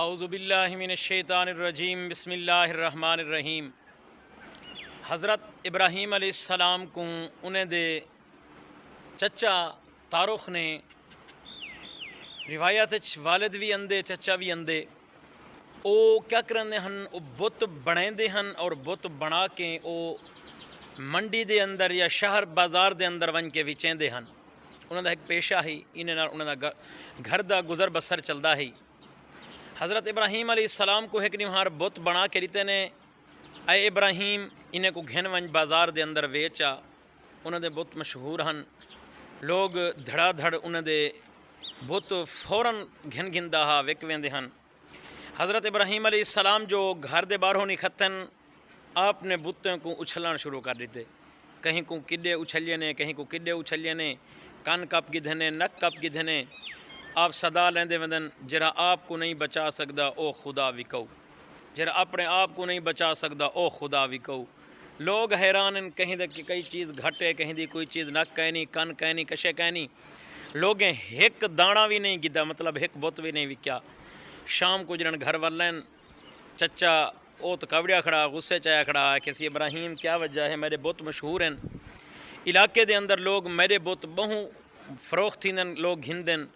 औज़ुबिल्लाहिमिनश्शैतानिर्रजीम बिस्मिल्लाहिर्रहमानिर्रहीम। हज़रत इब्राहीम अलैहिस्सलाम को उन्हें दे चचा तारुख ने रिवायत वालिद भी अंदे चचा भी अंदे ओ क्या करते हैं वो बुत बनाते हैं और बुत बना के वो मंडी दे अंदर या शहर बाज़ार दे अंदर वन के विचेंदे हैं। उन्होंने एक पेशा ही इन्हें उन्होंने घर का गुजर बसर चलता ही। हज़रत इब्राहीम अलैहिस्सलाम को एक निहार बुत बना के रीते ने ए इब्राहीम इन्हें को घिन वंज बाज़ार दे अंदर वेचा। उन्होंने बुत मशहूर हैं, लोग धड़ाधड़ उन्होंने बुत फौरन घिन घिनदा हा विक वेंदे हैं। हज़रत इब्राहीम अलैहिस्सलाम जो घर दे बाहरों निकलतन आपने बुतों को उछलना शुरू कर देते। कहीं को किड्डे उछलिए ने, कहीं को किड्डे उछलिए ने, कन कप गिधे ने, नक कप गिधे ने। आप सदा लेंदे वंदन जरा आपको नहीं बचा सकदा ओ खुदा विकऊ, जरा अपने आप को नहीं बचा सकदा ओ खुदा विकऊ। लोग हैरान हैं, कहीं द कई चीज़ घटे, कहीं दी कोई चीज़ नक कहनी, कन कहनी, कशे कहनी। लोगें एक दाना भी नहीं गिदा, मतलब एक बुत भी नहीं विक्या। शाम को जन घर वालन चचा ओ तो कवड़िया खड़ा गुस्से चाया खड़ा है किसी इब्राहीम क्या वजह है, मेरे बुत मशहूर हैं इलाके दे अंदर, लोग मेरे बुत बहु फरोख्त थींदन, लोग घिंदन,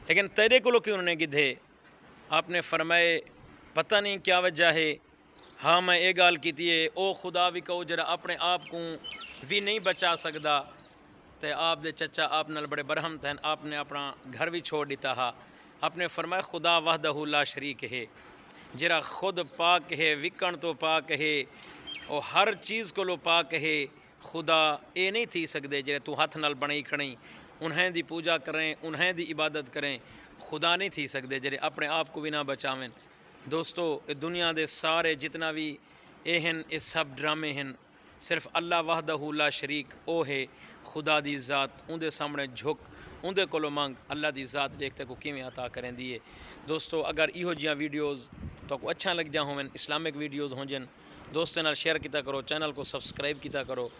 लेकिन तेरे को क्यों उन्होंने गिधे। आपने फरमाए पता नहीं क्या वजह है। हाँ मैं ये गाल की है ओ खुदा भी कहो जरा अपने आप को भी नहीं बचा सकता। तो आप दे चचा आप नाल बड़े बरहम थे, आपने अपना घर भी छोड़ दिता हा। आपने फरमाया खुदा वहदहु ला शरीक है, जरा खुद पाक है, विकण तो पाक है और हर चीज़ को लो पाक है। खुदा ये नहीं थी सकते जरे तू हथ नाल बनी खड़ी उन्हें दी पूजा करें, उन्हें दी इबादत करें। खुदा नहीं थी सकते जरे अपने आप को भी ना बचावें। दोस्तों ये दुनिया दे सारे जितना भी ये हैं ये सब ड्रामे हैं। सिर्फ अल्लाह वहदहु ला शरीक ओ है, खुदा दी ज़ात उनके सामने झुक उनके कोलों मंग अल्लाह दी ज़ात देखते को किमें अता करें दिए। दोस्तों अगर इहो जिया वीडियोज़ तो आपको अच्छा लग जा होवन, इस्लामिक वीडियोज़ हो जन दोस्तों नाल शेयर किया करो, चैनल को सब्सक्राइब किया करो।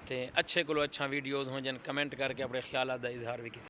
तो अच्छे को अच्छा वीडियोज़ हो जन कमेंट करके अपने ख्याल का इजहार भी किया।